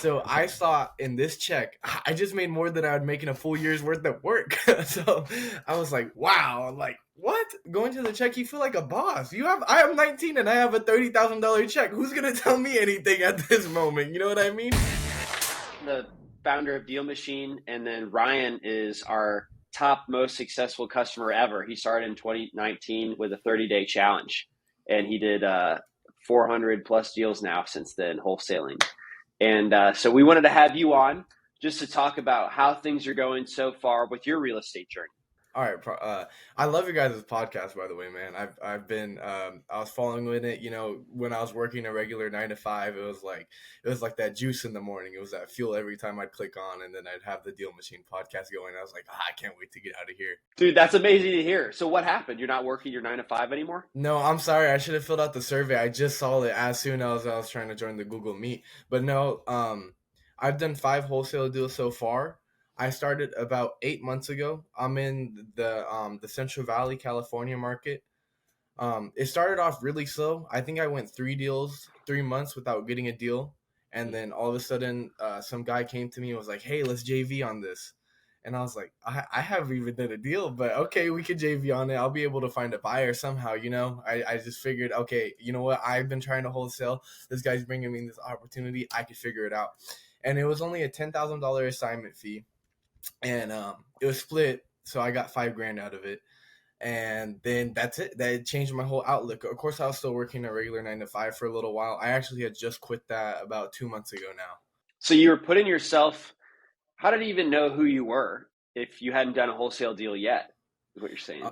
So I saw in this check, I just made more than I would make in a full year's worth of work. So I was like, wow, I'm like, what? Going to the check, you feel like a boss. I am 19 and I have a $30,000 check. Who's gonna tell me anything at this moment? You know what I mean? The founder of DealMachine, and then Ryan is our top most successful customer ever. He started in 2019 with a 30-day challenge, and he did 400 plus deals now since then, wholesaling. And so we wanted to have you on just to talk about how things are going so far with your real estate journey. All right, I love your guys' podcast, by the way, man. I've been I was following with it. When I was working a regular 9 to 5, it was like that juice in the morning. It was that fuel every time I'd click on, and then I'd have the DealMachine podcast going. I was like, I can't wait to get out of here. Dude, that's amazing to hear. So what happened? You're not working your 9 to 5 anymore? No, I'm sorry. I should have filled out the survey. I just saw it as soon as I was trying to join the Google Meet. But no, I've done 5 wholesale deals so far. I started about 8 months ago. I'm in the Central Valley, California market. It started off really slow. I think I went 3 deals, 3 months without getting a deal, and then all of a sudden, some guy came to me and was like, "Hey, let's JV on this." And I was like, I haven't even done a deal, but okay, we could JV on it. I'll be able to find a buyer somehow, I just figured, okay, you know what? I've been trying to wholesale. This guy's bringing me this opportunity. I could figure it out. And it was only a $10,000 assignment fee. And it was split, so I got $5,000 out of it. And then that's it. That changed my whole outlook. Of course, I was still working a regular 9 to 5 for a little while. I actually had just quit that about 2 months ago now. So you were putting yourself, how did you even know who you were if you hadn't done a wholesale deal yet, is what you're saying?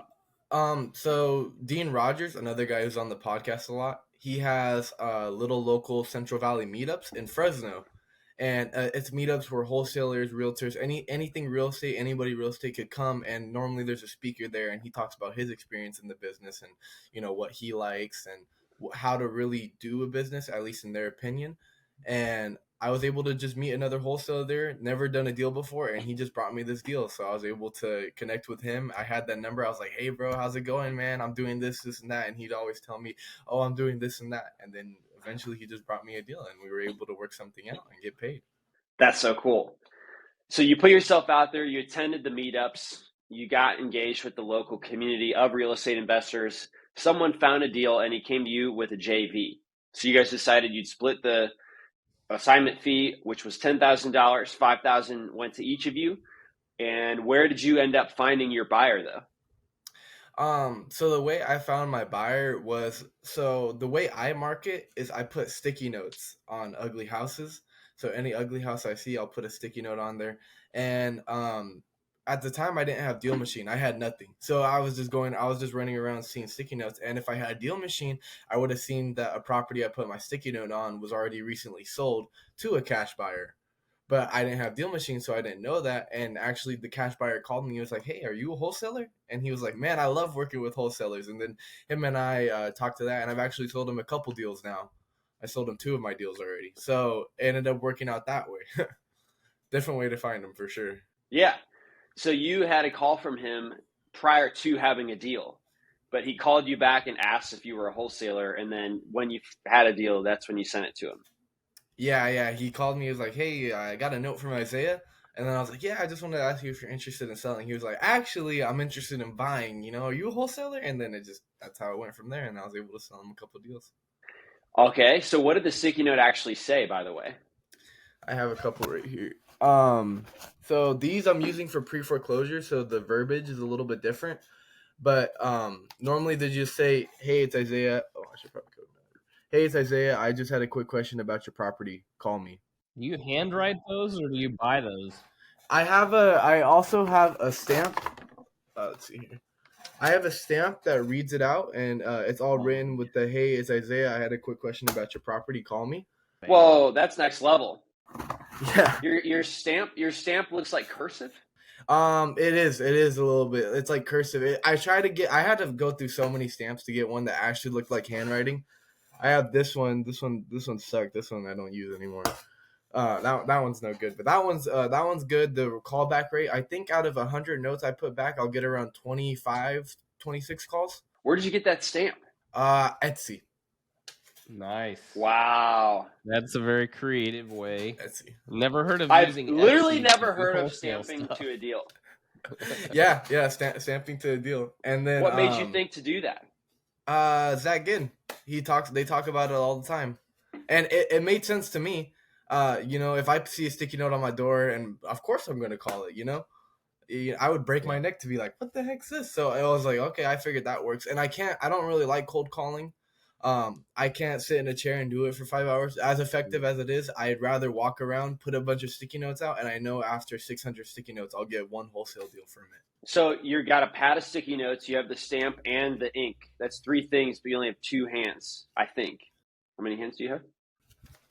So Dean Rogers, another guy who's on the podcast a lot, he has little local Central Valley meetups in Fresno. And it's meetups where wholesalers, realtors, anything real estate, anybody real estate could come. And normally there's a speaker there, and he talks about his experience in the business and what he likes and how to really do a business, at least in their opinion. And I was able to just meet another wholesaler there, never done a deal before, and he just brought me this deal. So I was able to connect with him. I had that number. I was like, "Hey, bro, how's it going, man? I'm doing this, and that." And he'd always tell me, "Oh, I'm doing this and that." And then eventually he just brought me a deal, and we were able to work something out and get paid. That's so cool. So you put yourself out there, you attended the meetups, you got engaged with the local community of real estate investors. Someone found a deal and he came to you with a JV. So you guys decided you'd split the assignment fee, which was $10,000, $5,000 went to each of you. And where did you end up finding your buyer though? So the way I found my buyer was, so the way I market is I put sticky notes on ugly houses. So any ugly house I see, I'll put a sticky note on there. And at the time I didn't have DealMachine. I had nothing. So I was just running around seeing sticky notes. And if I had DealMachine, I would have seen that a property I put my sticky note on was already recently sold to a cash buyer. But I didn't have DealMachine, so I didn't know that. And actually, the cash buyer called me. He was like, "Hey, are you a wholesaler?" And he was like, "Man, I love working with wholesalers." And then him and I talked to that, and I've actually sold him a couple deals now. I sold him 2 of my deals already. So it ended up working out that way. Different way to find him for sure. Yeah. So you had a call from him prior to having a deal, but he called you back and asked if you were a wholesaler. And then when you had a deal, that's when you sent it to him. Yeah. He called me. He was like, "Hey, I got a note from Izaiah." And then I was like, "Yeah, I just wanted to ask you if you're interested in selling." He was like, "Actually, I'm interested in buying. Are you a wholesaler?" And then that's how it went from there. And I was able to sell him a couple of deals. Okay. So what did the sticky note actually say, by the way? I have a couple right here. So these I'm using for pre-foreclosure, so the verbiage is a little bit different. But normally they just say, "Hey, it's Izaiah." Oh, I should probably go. "Hey, it's Izaiah. I just had a quick question about your property. Call me." Do you handwrite those or do you buy those? I also have a stamp. Let's see here. I have a stamp that reads it out, and it's all written with the, "Hey, it's Izaiah. I had a quick question about your property. Call me." Whoa, that's next level. Yeah. Your stamp looks like cursive. It is a little bit. It's like cursive. I had to go through so many stamps to get one that actually looked like handwriting. I have this one. This one sucked. This one I don't use anymore. That one's no good, but that one's good. The callback rate, I think out of 100 notes I put back, I'll get around 25, 26 calls. Where did you get that stamp? Etsy. Nice. Wow. That's a very creative way. Etsy. Never heard of I've using literally Etsy to never do heard of wholesale stamping stuff. to a deal. Yeah, stamping to a deal. And then What made you think to do that? Zach Ginn, they talk about it all the time, and it made sense to me. If I see a sticky note on my door, and of course I'm gonna call it, I would break my neck to be like, what the heck's this? So I was like, okay, I figured that works. And I don't really like cold calling. I can't sit in a chair and do it for 5 hours. As effective as it is, I'd rather walk around, put a bunch of sticky notes out, and I know after 600 sticky notes, I'll get one wholesale deal from it. So you got a pad of sticky notes, you have the stamp and the ink. That's 3 things, but you only have 2 hands, I think. How many hands do you have?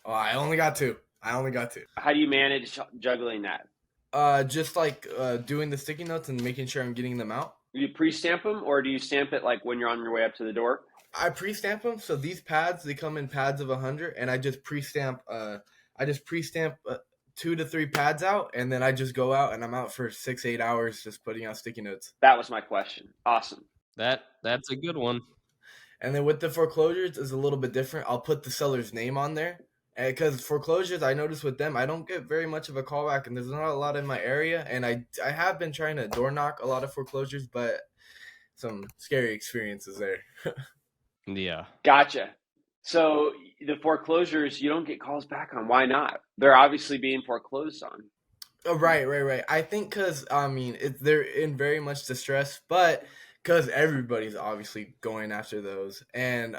Oh, I only got 2. How do you manage juggling that? Just like doing the sticky notes and making sure I'm getting them out. Do you pre-stamp them, or do you stamp it like when you're on your way up to the door? I pre-stamp them. So these pads, they come in pads of 100, and I just pre-stamp. 2 to 3 pads out, and then I just go out, and I'm out for 6-8 hours just putting out sticky notes. That was my question. Awesome. That's a good one. And then with the foreclosures, is a little bit different. I'll put the seller's name on there. Because foreclosures, I notice with them, I don't get very much of a callback, and there's not a lot in my area. And I have been trying to door knock a lot of foreclosures, but some scary experiences there. Yeah. Gotcha. So the foreclosures, you don't get calls back on. Why not? They're obviously being foreclosed on. Oh, right. I think because, they're in very much distress, but because everybody's obviously going after those. And,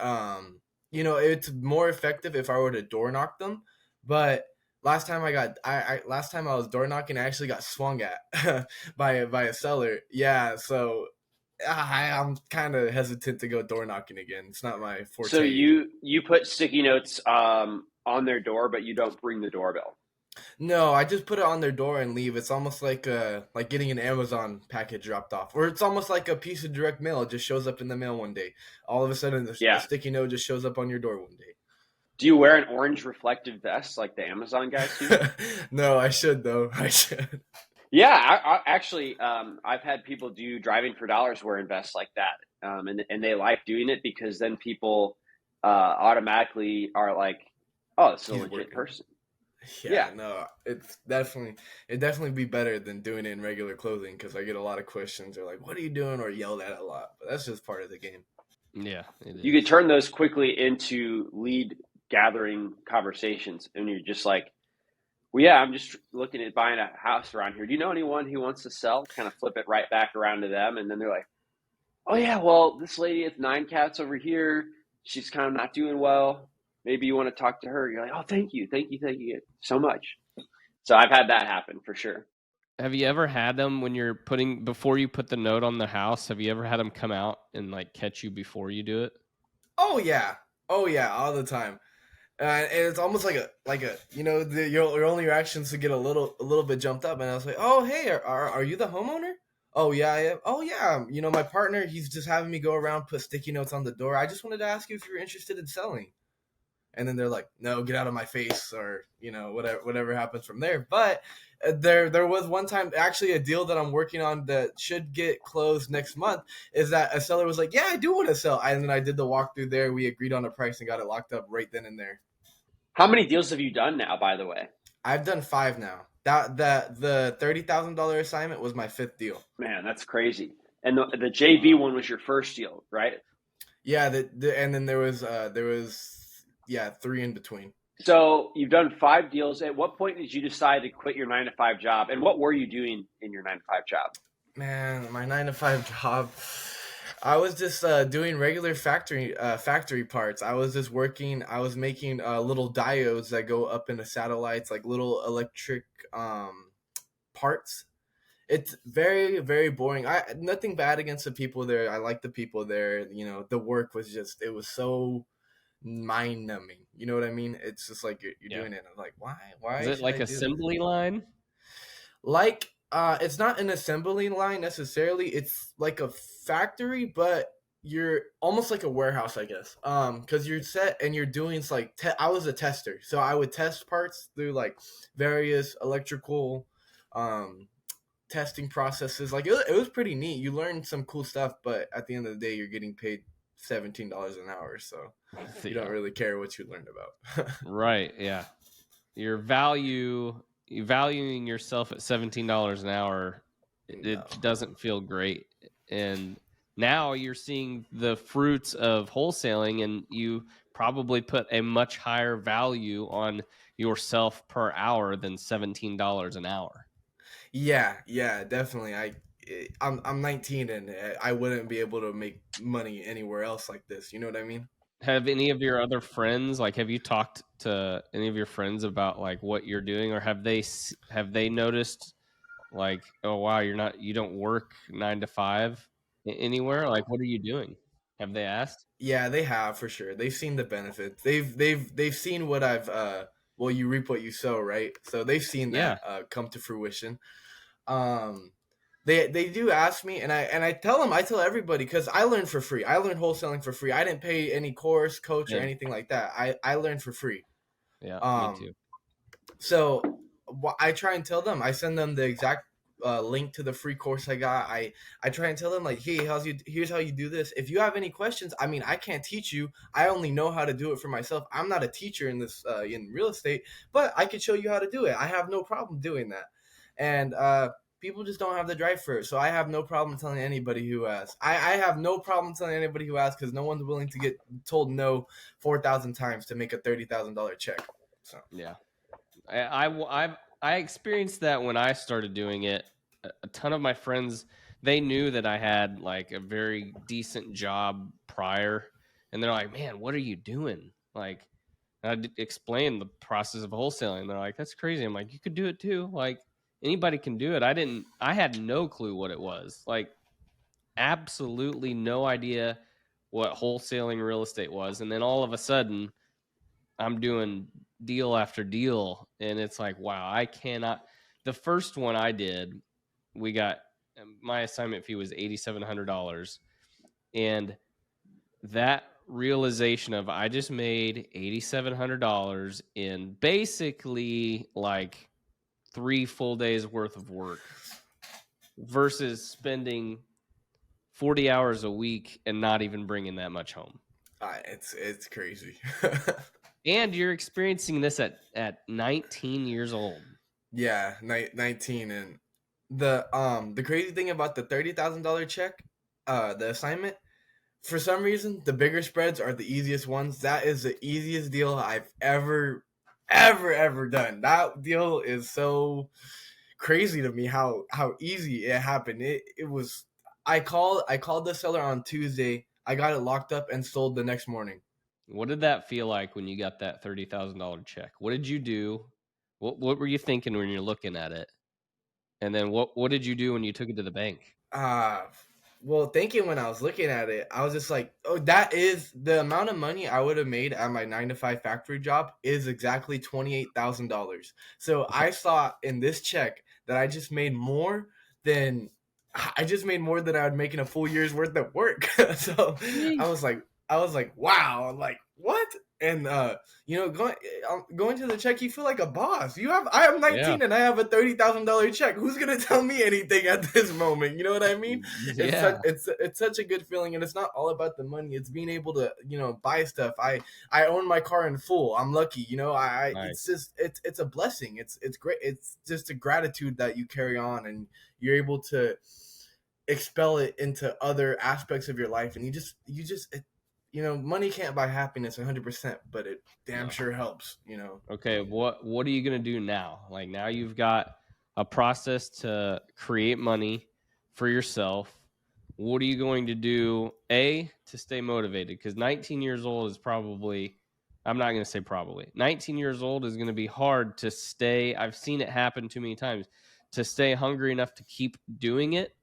it's more effective if I were to door knock them. But last time I was door knocking, I actually got swung at by a seller. Yeah, so I'm kind of hesitant to go door knocking again. It's not my forte. So you put sticky notes on their door, but you don't ring the doorbell. No, I just put it on their door and leave. It's almost like getting an Amazon package dropped off, or it's almost like a piece of direct mail. It just shows up in the mail one day. All of a sudden, the sticky note just shows up on your door one day. Do you wear an orange reflective vest like the Amazon guys do? No, I should though. I should. Yeah, I actually, I've had people do driving for dollars wearing vests like that, and they like doing it because then people automatically are like, "Oh, it's a legit person." Yeah, no, it'd definitely be better than doing it in regular clothing because I get a lot of questions or like, "What are you doing?" or yelled at a lot. But that's just part of the game. Yeah, you could turn those quickly into lead gathering conversations, and you're just like, well, yeah, I'm just looking at buying a house around here. Do you know anyone who wants to sell? Kind of flip it right back around to them. And then they're like, oh, yeah, well, this lady has 9 cats over here. She's kind of not doing well. Maybe you want to talk to her. You're like, oh, thank you so much. So I've had that happen for sure. Have you ever had them when you're before you put the note on the house, have you ever had them come out and like catch you before you do it? Oh, yeah, all the time. And it's almost like your only reaction is to get a little bit jumped up. And I was like, oh, hey, are you the homeowner? Oh, yeah, I am. Oh, yeah. My partner, he's just having me go around, put sticky notes on the door. I just wanted to ask you if you're interested in selling. And then they're like, no, get out of my face, or, whatever happens from there. But there was one time, actually, a deal that I'm working on that should get closed next month, is that a seller was like, yeah, I do want to sell. And then I did the walkthrough there. We agreed on a price and got it locked up right then and there. How many deals have you done now, by the way? I've done 5 now. The $30,000 assignment was my 5th deal. Man, that's crazy. And the JV one was your first deal, right? Yeah, and then there was 3 in between. So you've done 5 deals. At what point did you decide to quit your 9-to-5 job? And what were you doing in your 9-to-5 job? Man, my 9-to-5 job, I was just doing regular factory parts. I was just working. I was making little diodes that go up into satellites, like little electric parts. It's very, very boring. Nothing bad against the people there. I like the people there. The work was it was so mind numbing. You know what I mean? It's just like you're doing it. I'm like, why? Is it like assembly line? Like, it's not an assembly line necessarily. It's like a factory, but you're almost like a warehouse, I guess. Because you're set and you're doing like I was a tester, so I would test parts through like various electrical testing processes. Like it was pretty neat. You learn some cool stuff, but at the end of the day, you're getting paid $17 an hour, so you don't Yeah. really care what you learned about. Right. Yeah. You valuing yourself at $17 an hour, No. it doesn't feel great. And now you're seeing the fruits of wholesaling, and you probably put a much higher value on yourself per hour than $17 an hour. Yeah, definitely. I'm 19 and I wouldn't be able to make money anywhere else like this. You know what I mean? Have any of your other friends, like, have you talked to any of your friends about like what you're doing, or have they noticed like, oh wow, you don't work 9 to 5 anywhere? Like, what are you doing? Have they asked? Yeah, they have for sure. They've seen the benefits. They've seen what I've well, you reap what you sow, right? So they've seen Yeah, that come to fruition. Um they do ask me, and I tell them, I tell everybody, because I learned for free. I learned wholesaling for free. I didn't pay any course, coach, or same. anything like that. I learned for free. Yeah, me Um too. So I try and tell them. I send them the exact link to the free course I got. I try and tell them like, hey, here's how you do this. If you have any questions, I mean, I can't teach you. I only know how to do it for myself. I'm not a teacher in this in real estate, but I can show you how to do it. I have no problem doing that. And people just don't have the drive for it. So I have no problem telling anybody who asks. I have no problem telling anybody who asks, because no one's willing to get told no 4,000 times to make a $30,000 check. So. Yeah, I experienced that when I started doing it. A ton of my friends, they knew that I had like a very decent job prior, and they're like, "Man, what are you doing?" Like, I explained the process of wholesaling. They're like, "That's crazy." I'm like, "You could do it too. Like, anybody can do it." I had no clue what it was. Like, absolutely no idea what wholesaling real estate was. And then all of a sudden, I'm doing deal after deal, and it's like, wow, I cannot. The first one I did, we got my assignment fee was $8,700, and that realization of I just made $8,700 in basically like 3 full days worth of work versus spending 40 hours a week and not even bringing that much home. It's crazy. And you're experiencing this at 19 years old. Yeah, 19. And the crazy thing about the $30,000 check, the assignment, for some reason the bigger spreads are the easiest ones. That is the easiest deal I've ever done. That deal is so crazy to me, how easy it happened. It was. I called the seller on Tuesday. I got it locked up and sold the next morning. What did that feel like when you got that $30,000 check? What did you do? What were you thinking when you're looking at it? And then what did you do when you took it to the bank? Uh well, thinking when I was looking at it, I was just like, oh, that is the amount of money I would have made at my 9 to 5 factory job is exactly $28,000. So I saw in this check that than I just made more than I would make in a full year's worth of work. So I Jeez. was like, wow, I'm like, what? And going to the check, you feel like a boss. I am Yeah. 19 and I have a $30,000 check. Who's gonna tell me anything at this moment? You know what I mean? Yeah. It's such a good feeling, and it's not all about the money. It's being able to buy stuff. I own my car in full. I'm lucky. It's Nice. just it's a blessing. It's great. It's just a gratitude that you carry on, and you're able to expel it into other aspects of your life, and money can't buy happiness 100%, but it damn No. sure helps. Okay, what are you going to do now? Like, now you've got a process to create money for yourself. What are you going to do to stay motivated? Because 19 years old is probably, I'm not going to say probably, 19 years old is going to be hard to stay. I've seen it happen too many times, to stay hungry enough to keep doing it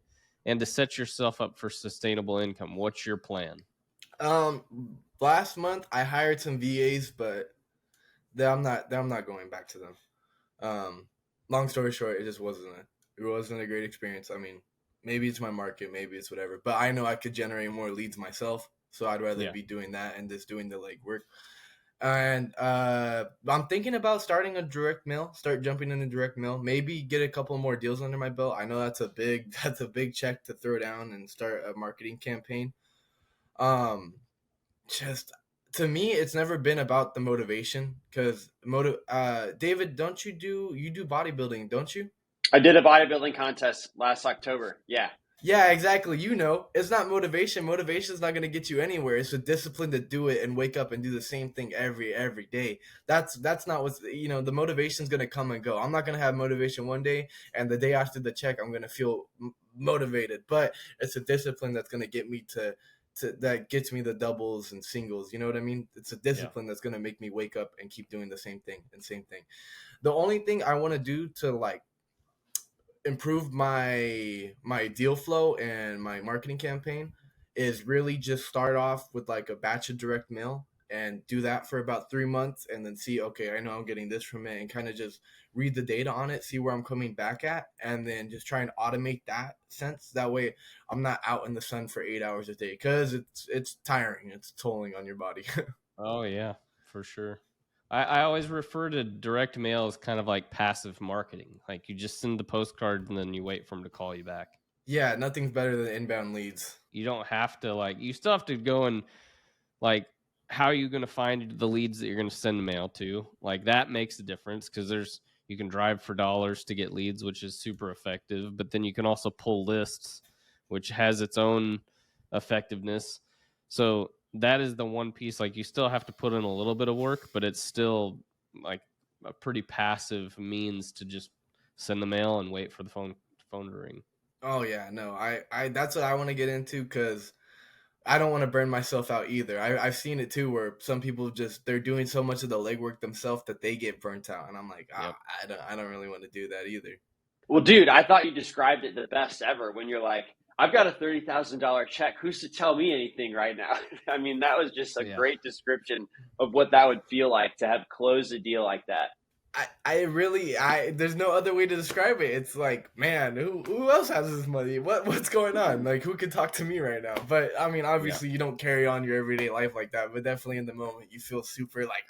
and to set yourself up for sustainable income. What's your plan? Last month I hired some VAs, but I'm not going back to them. Long story short, it wasn't a great experience. I mean, maybe it's my market, maybe it's whatever, but I know I could generate more leads myself, so I'd rather Yeah. be doing that and just doing the legwork. And I'm thinking about starting a direct mail, start jumping into direct mail, maybe get a couple more deals under my belt. I know that's a big check to throw down and start a marketing campaign. Um, Just to me, it's never been about the motivation because David, don't you do bodybuilding, don't you? I did a bodybuilding contest last October. Yeah. Yeah, exactly. It's not motivation. Motivation is not going to get you anywhere. It's the discipline to do it and wake up and do the same thing every day. That's not what's the motivation's going to come and go. I'm not going to have motivation one day and the day after the check I'm going to feel motivated. But it's a discipline that's going to get me to that gets me the doubles and singles. You know what I mean? It's a Yeah. discipline that's going to make me wake up and keep doing the same thing and same thing. The only thing I want to do to like improve my deal flow and my marketing campaign is really just start off with like a batch of direct mail and do that for about 3 months and then see, okay, I know I'm getting this from it, and kind of just read the data on it, see where I'm coming back at, and then just try and automate that sense. That way I'm not out in the sun for 8 hours a day, because it's tiring, it's tolling on your body. Oh yeah, for sure. I always refer to direct mail as kind of like passive marketing. Like you just send the postcard and then you wait for them to call you back. Yeah, nothing's better than inbound leads. You don't have to you still have to go and like, how are you going to find the leads that you're going to send the mail to? Like that makes a difference because you can drive for dollars to get leads, which is super effective. But then you can also pull lists, which has its own effectiveness. So that is the one piece. Like you still have to put in a little bit of work, but it's still like a pretty passive means to just send the mail and wait for the phone to ring. Oh yeah, no, I that's what I want to get into, because I don't want to burn myself out either. I've seen it too, where some people they're doing so much of the legwork themselves that they get burnt out, and I'm like, Yep. I don't really want to do that either. Well, dude, I thought you described it the best ever when you're like, I've got a $30,000 check. Who's to tell me anything right now? I mean, that was just a great description of what that would feel like to have closed a deal like that. There's no other way to describe it. It's like, man, who else has this money? What's going on? Like, who can talk to me right now? But I mean, obviously, you don't carry on your everyday life like that. But definitely in the moment, you feel super like,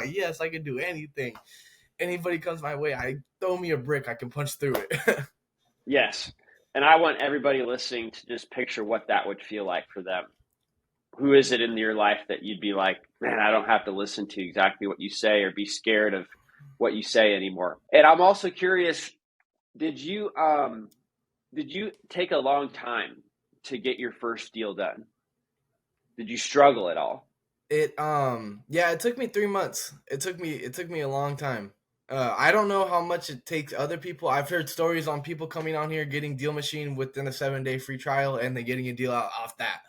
yes, I can do anything. Anybody comes my way, I throw me a brick, I can punch through it. Yes. And I want everybody listening to just picture what that would feel like for them. Who is it in your life that you'd be like, man, I don't have to listen to exactly what you say or be scared of what you say anymore? And I'm also curious, did you take a long time to get your first deal done? Did you struggle at all? It took me 3 months. It took me a long time. I don't know how much it takes other people. I've heard stories on people coming on here getting DealMachine within a 7-day free trial and then getting a deal out off that.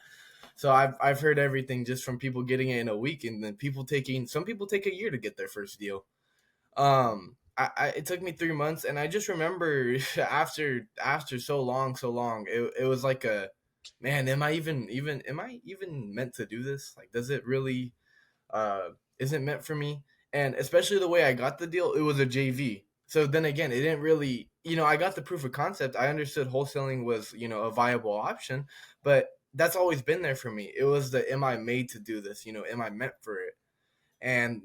So I've heard everything just from people getting it in a week, and then some people take a year to get their first deal. It took me 3 months, and I just remember after so long, it was like a, man, am I even meant to do this? Like, does it really isn't meant for me? And especially the way I got the deal, it was a JV. So then again, it didn't really, I got the proof of concept. I understood wholesaling was, a viable option, but that's always been there for me. It was the, am I made to do this? Am I meant for it? And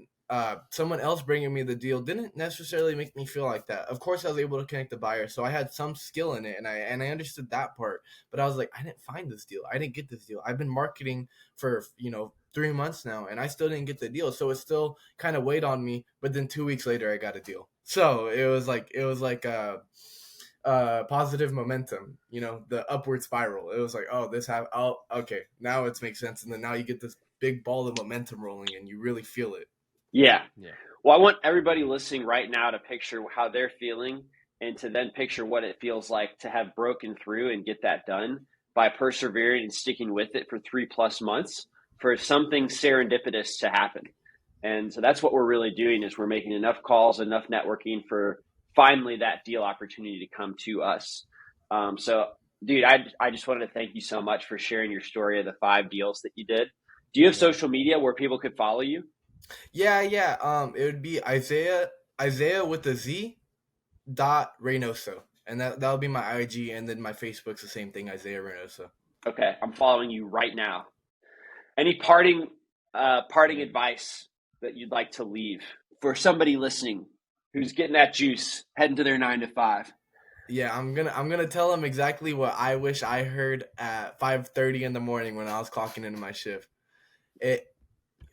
someone else bringing me the deal didn't necessarily make me feel like that. Of course, I was able to connect the buyer, so I had some skill in it, and I understood that part. But I was like, I didn't find this deal. I didn't get this deal. I've been marketing for 3 months now, and I still didn't get the deal. So it still kind of weighed on me. But then 2 weeks later, I got a deal. So it was like positive momentum, the upward spiral. It was like, oh, okay, now it makes sense. And then now you get this big ball of momentum rolling, and you really feel it. Yeah. Well, I want everybody listening right now to picture how they're feeling and to then picture what it feels like to have broken through and get that done by persevering and sticking with it for 3+ months for something serendipitous to happen. And so that's what we're really doing, is we're making enough calls, enough networking for finally that deal opportunity to come to us. So, dude, I just wanted to thank you so much for sharing your story of the 5 deals that you did. Do you have social media where people could follow you? Yeah. It would be Izaiah with a Z .Reynoso, and that'll be my IG, and then my Facebook's the same thing, Izaiah Reynoso. Okay, I'm following you right now. Any parting advice that you'd like to leave for somebody listening who's getting that juice, heading to their 9 to 5? Yeah, I'm gonna tell them exactly what I wish I heard at 5:30 in the morning when I was clocking into my shift.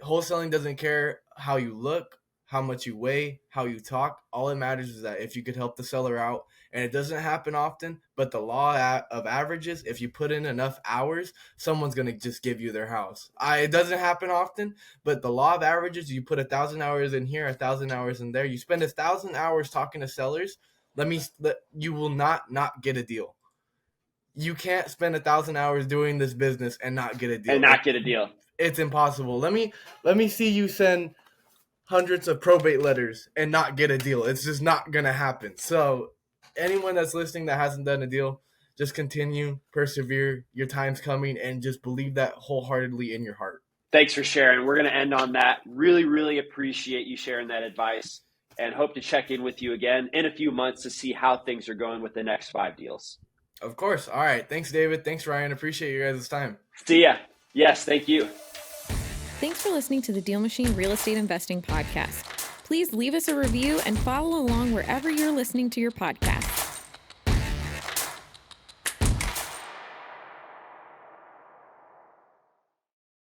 wholesaling doesn't care how you look, how much you weigh, how you talk. All it matters is that if you could help the seller out, and it doesn't happen often, but the law of averages, if you put in enough hours, someone's going to just give you their house. It doesn't happen often, but the law of averages, you put 1,000 hours in here, 1,000 hours in there, you spend 1,000 hours talking to sellers, you will not get a deal. You can't spend 1,000 hours doing this business and not get a deal. It's impossible. Let me see you send hundreds of probate letters and not get a deal. It's just not going to happen. So anyone that's listening that hasn't done a deal, just continue, persevere. Your time's coming, and just believe that wholeheartedly in your heart. Thanks for sharing. We're going to end on that. Really, really appreciate you sharing that advice, and hope to check in with you again in a few months to see how things are going with the next 5 deals. Of course. All right. Thanks, David. Thanks, Ryan. Appreciate your guys' time. See ya. Yes, thank you. Thanks for listening to the DealMachine Real Estate Investing Podcast. Please leave us a review and follow along wherever you're listening to your podcast.